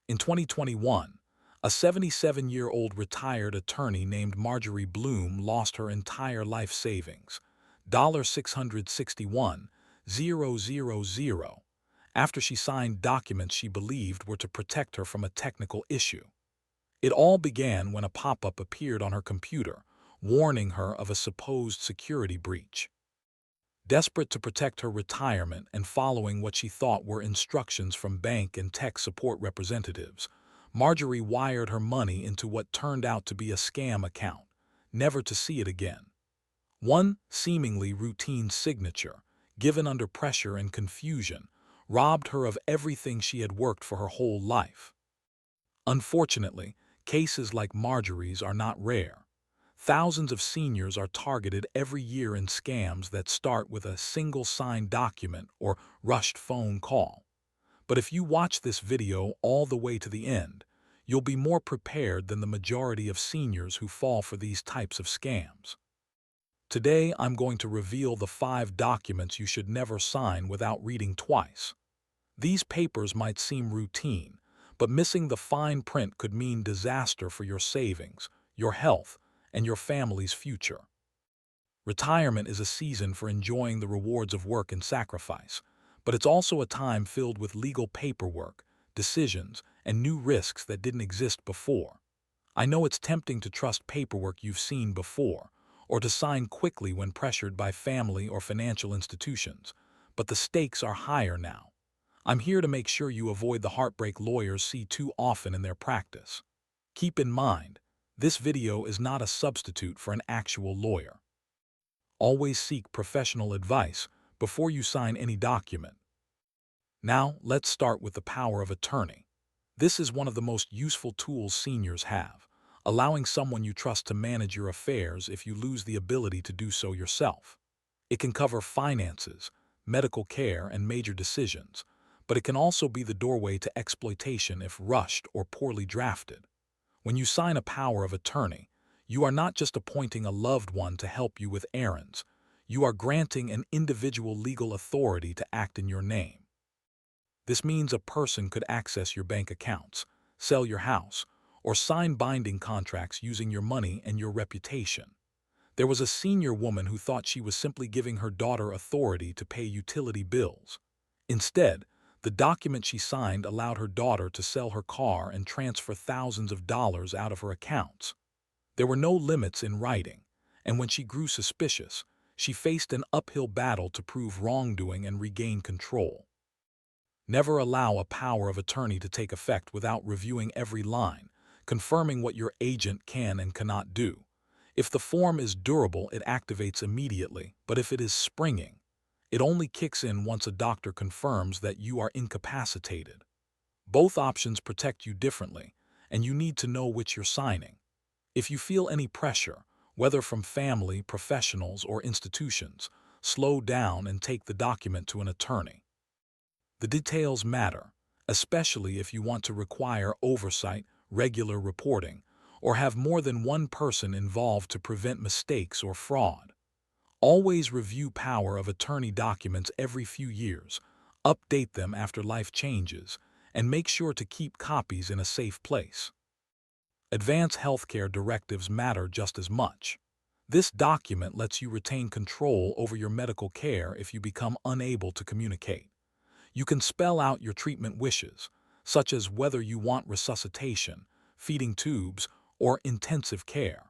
In 2021, a 77-year-old retired attorney named Marjorie Bloom lost her entire life savings, $661,000, after she signed documents she believed were to protect her from a technical issue. It all began when a pop-up appeared on her computer, warning her of a supposed security breach. Desperate to protect her retirement and following what she thought were instructions from bank and tech support representatives, Marjorie wired her money into what turned out to be a scam account, never to see it again. One seemingly routine signature, given under pressure and confusion, robbed her of everything she had worked for her whole life. Unfortunately, cases like Marjorie's are not rare. Thousands of seniors are targeted every year in scams that start with a single signed document or rushed phone call. But if you watch this video all the way to the end, you'll be more prepared than the majority of seniors who fall for these types of scams. Today, I'm going to reveal the 5 documents you should never sign without reading twice. These papers might seem routine, but missing the fine print could mean disaster for your savings, your health, and your family's future. Retirement is a season for enjoying the rewards of work and sacrifice, but it's also a time filled with legal paperwork, decisions, and new risks that didn't exist before. I know it's tempting to trust paperwork you've seen before, or to sign quickly when pressured by family or financial institutions, but the stakes are higher now. I'm here to make sure you avoid the heartbreak lawyers see too often in their practice. Keep in mind, this video is not a substitute for an actual lawyer. Always seek professional advice before you sign any document. Now, let's start with the power of attorney. This is one of the most useful tools seniors have, allowing someone you trust to manage your affairs if you lose the ability to do so yourself. It can cover finances, medical care, and major decisions, but it can also be the doorway to exploitation if rushed or poorly drafted. When you sign a power of attorney, you are not just appointing a loved one to help you with errands, you are granting an individual legal authority to act in your name. This means a person could access your bank accounts, sell your house, or sign binding contracts using your money and your reputation. There was a senior woman who thought she was simply giving her daughter authority to pay utility bills. Instead, the document she signed allowed her daughter to sell her car and transfer thousands of dollars out of her accounts. There were no limits in writing, and when she grew suspicious, she faced an uphill battle to prove wrongdoing and regain control. Never allow a power of attorney to take effect without reviewing every line, confirming what your agent can and cannot do. If the form is durable, it activates immediately, but if it is springing, it only kicks in once a doctor confirms that you are incapacitated. Both options protect you differently, and you need to know which you're signing. If you feel any pressure, whether from family, professionals, or institutions, slow down and take the document to an attorney. The details matter, especially if you want to require oversight, regular reporting, or have more than one person involved to prevent mistakes or fraud. Always review power of attorney documents every few years, update them after life changes, and make sure to keep copies in a safe place. Advanced healthcare directives matter just as much. This document lets you retain control over your medical care if you become unable to communicate. You can spell out your treatment wishes, such as whether you want resuscitation, feeding tubes, or intensive care.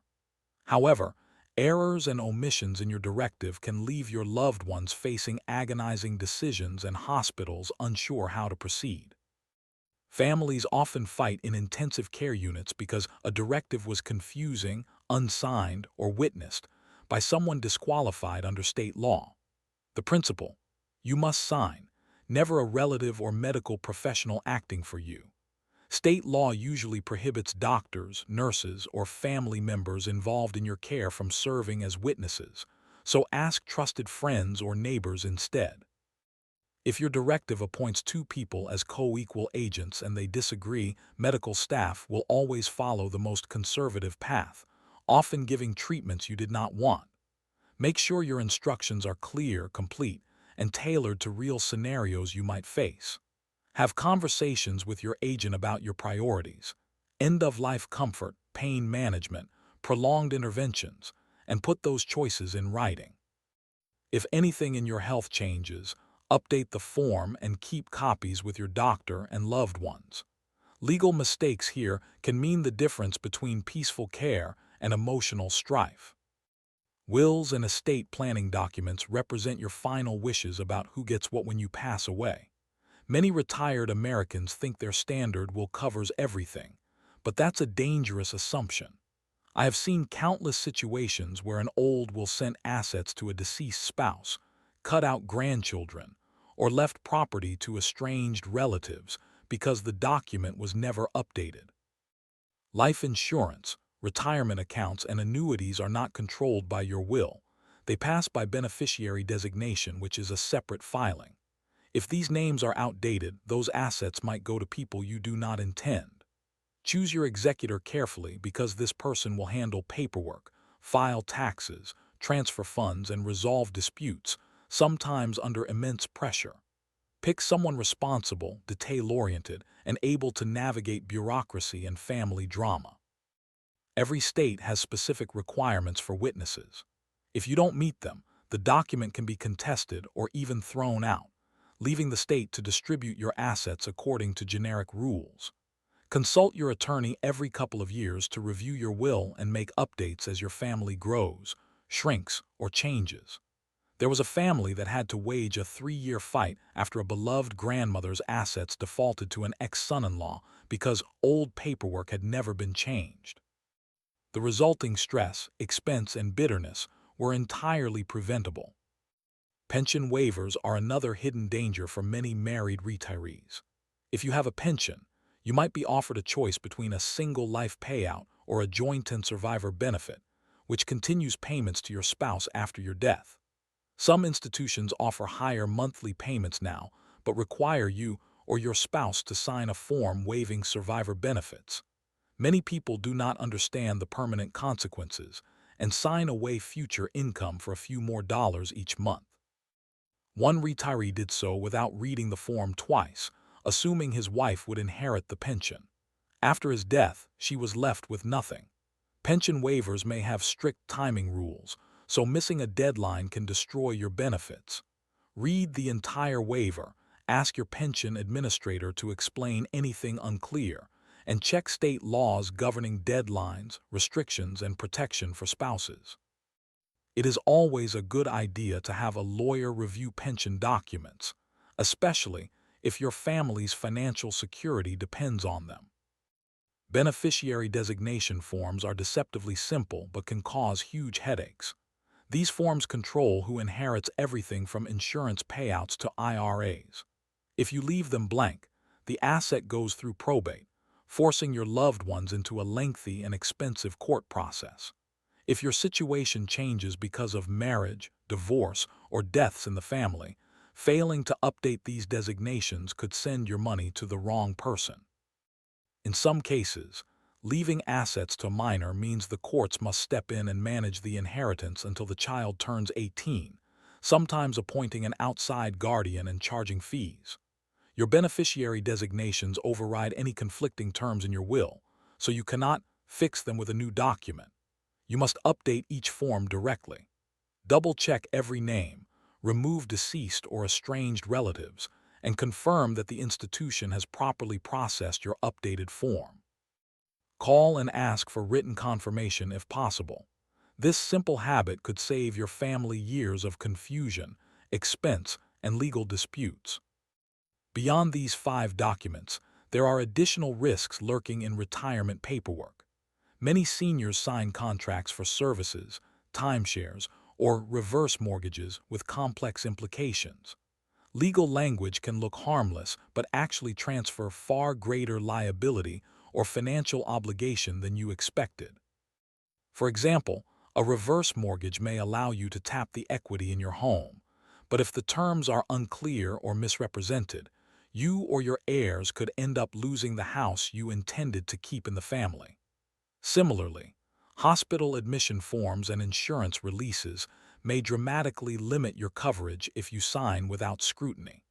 However, errors and omissions in your directive can leave your loved ones facing agonizing decisions and hospitals unsure how to proceed. Families often fight in intensive care units because a directive was confusing, unsigned, or witnessed by someone disqualified under state law. The principle: you must sign, never a relative or medical professional acting for you. State law usually prohibits doctors, nurses, or family members involved in your care from serving as witnesses, so ask trusted friends or neighbors instead. If your directive appoints 2 people as co-equal agents and they disagree, medical staff will always follow the most conservative path, often giving treatments you did not want. Make sure your instructions are clear, complete, and tailored to real scenarios you might face. Have conversations with your agent about your priorities, end-of-life comfort, pain management, prolonged interventions, and put those choices in writing. If anything in your health changes, update the form and keep copies with your doctor and loved ones. Legal mistakes here can mean the difference between peaceful care and emotional strife. Wills and estate planning documents represent your final wishes about who gets what when you pass away. Many retired Americans think their standard will covers everything, but that's a dangerous assumption. I have seen countless situations where an old will send assets to a deceased spouse, cut out grandchildren, or left property to estranged relatives because the document was never updated. Life insurance, retirement accounts, and annuities are not controlled by your will. They pass by beneficiary designation, which is a separate filing. If these names are outdated, those assets might go to people you do not intend. Choose your executor carefully because this person will handle paperwork, file taxes, transfer funds, and resolve disputes, sometimes under immense pressure. Pick someone responsible, detail-oriented, and able to navigate bureaucracy and family drama. Every state has specific requirements for witnesses. If you don't meet them, the document can be contested or even thrown out, leaving the state to distribute your assets according to generic rules. Consult your attorney every couple of years to review your will and make updates as your family grows, shrinks, or changes. There was a family that had to wage a 3-year fight after a beloved grandmother's assets defaulted to an ex-son-in-law because old paperwork had never been changed. The resulting stress, expense, and bitterness were entirely preventable. Pension waivers are another hidden danger for many married retirees. If you have a pension, you might be offered a choice between a single life payout or a joint and survivor benefit, which continues payments to your spouse after your death. Some institutions offer higher monthly payments now, but require you or your spouse to sign a form waiving survivor benefits. Many people do not understand the permanent consequences and sign away future income for a few more dollars each month. One retiree did so without reading the form twice, assuming his wife would inherit the pension. After his death, she was left with nothing. Pension waivers may have strict timing rules, so missing a deadline can destroy your benefits. Read the entire waiver, ask your pension administrator to explain anything unclear, and check state laws governing deadlines, restrictions, and protection for spouses. It is always a good idea to have a lawyer review pension documents, especially if your family's financial security depends on them. Beneficiary designation forms are deceptively simple but can cause huge headaches. These forms control who inherits everything from insurance payouts to IRAs. If you leave them blank, the asset goes through probate, forcing your loved ones into a lengthy and expensive court process. If your situation changes because of marriage, divorce, or deaths in the family, failing to update these designations could send your money to the wrong person. In some cases, leaving assets to a minor means the courts must step in and manage the inheritance until the child turns 18, sometimes appointing an outside guardian and charging fees. Your beneficiary designations override any conflicting terms in your will, so you cannot fix them with a new document. You must update each form directly. Double-check every name, remove deceased or estranged relatives, and confirm that the institution has properly processed your updated form. Call and ask for written confirmation if possible. This simple habit could save your family years of confusion, expense, and legal disputes. Beyond these 5 documents, there are additional risks lurking in retirement paperwork. Many seniors sign contracts for services, timeshares, or reverse mortgages with complex implications. Legal language can look harmless but actually transfer far greater liability or financial obligation than you expected. For example, a reverse mortgage may allow you to tap the equity in your home, but if the terms are unclear or misrepresented, you or your heirs could end up losing the house you intended to keep in the family. Similarly, hospital admission forms and insurance releases may dramatically limit your coverage if you sign without scrutiny.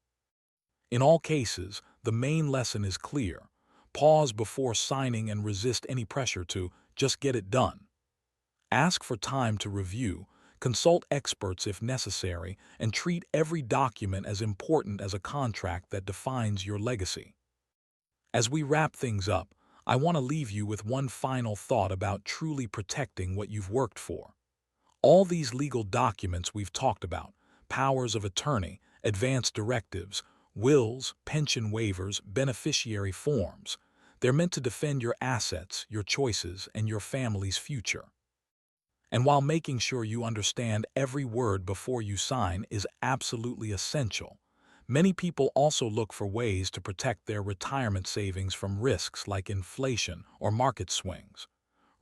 In all cases, the main lesson is clear. Pause before signing and resist any pressure to just get it done. Ask for time to review, consult experts if necessary, and treat every document as important as a contract that defines your legacy. As we wrap things up, I want to leave you with one final thought about truly protecting what you've worked for. All these legal documents we've talked about, powers of attorney, advance directives, wills, pension waivers, beneficiary forms, they're meant to defend your assets, your choices, and your family's future. And while making sure you understand every word before you sign is absolutely essential, many people also look for ways to protect their retirement savings from risks like inflation or market swings,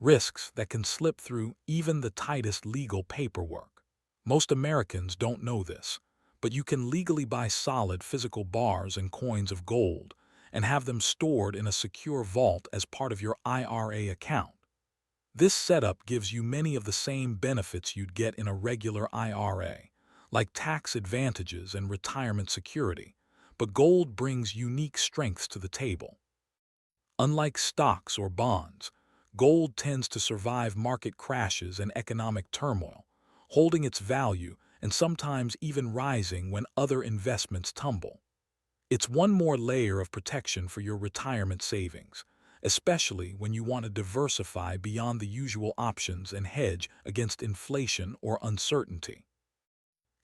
risks that can slip through even the tightest legal paperwork. Most Americans don't know this, but you can legally buy solid physical bars and coins of gold and have them stored in a secure vault as part of your IRA account. This setup gives you many of the same benefits you'd get in a regular IRA, like tax advantages and retirement security, but gold brings unique strengths to the table. Unlike stocks or bonds, gold tends to survive market crashes and economic turmoil, holding its value and sometimes even rising when other investments tumble. It's one more layer of protection for your retirement savings, especially when you want to diversify beyond the usual options and hedge against inflation or uncertainty.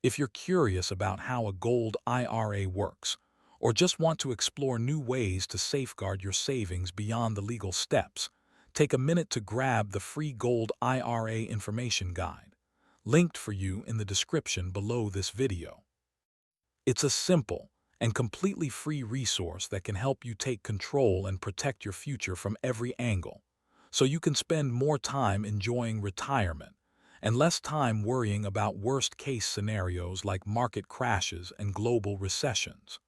If you're curious about how a gold IRA works, or just want to explore new ways to safeguard your savings beyond the legal steps, take a minute to grab the free Gold IRA information guide, linked for you in the description below this video. It's a simple and completely free resource that can help you take control and protect your future from every angle, so you can spend more time enjoying retirement and less time worrying about worst-case scenarios like market crashes and global recessions.